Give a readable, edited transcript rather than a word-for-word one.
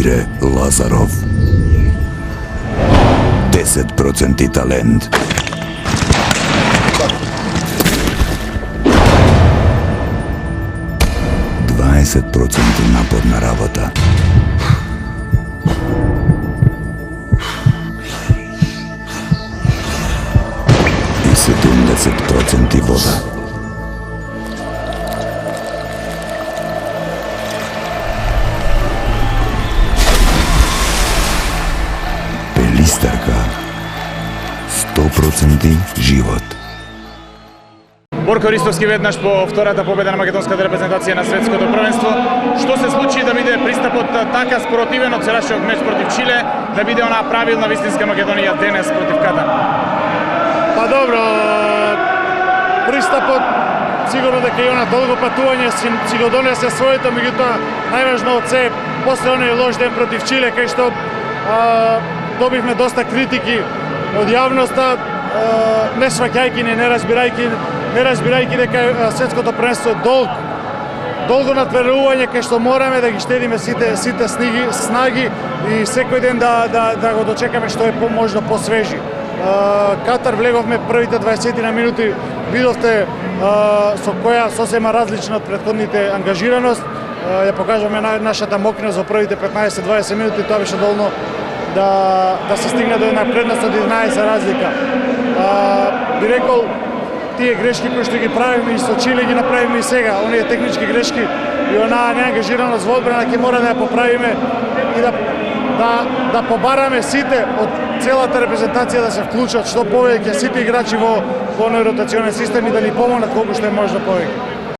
Mire Lazarov. 10% talent. 20% naporna работа. I 70% voda. Пелистарка. 100% живот. Борко Ристовски веднаш по втората победа на македонската репрезентација на светското првенство. Што се случи да биде пристапот така спротивен од вчерашниот меч против Чиле, да биде онаа правилна вистинска Македонија денес против Катар? Па добро, пристапот сигурно дека и она долго патување си го донесе своето, меѓутоа најважно од се после оној лош ден против Чиле кај што добивме доста критики од јавноста, не сваќајќи, не разбирајќи дека светското првенство е долго натверување кај што мораме да ги штедиме сите снаги и секој ден да го дочекаме што е можно посвежи. Катар влеговме првите 20 минути, видовте со која сосема различна од претходните ангажираност. Ја покажаме нашата мокриност во првите 15-20 минути, тоа беше доволно да се стигне до една предност од 11 разлика. Би рекол, тие грешки кои што ги правиме и со Чиле ги направиме и сега, оние технички грешки и онаа неангажираност во одбрана ќе мора да ја поправиме и да побараме сите од целата репрезентација да се вклучат што повеќе сите играчи во оној ротационен систем и да ни помогнат колку што е можно повеќе.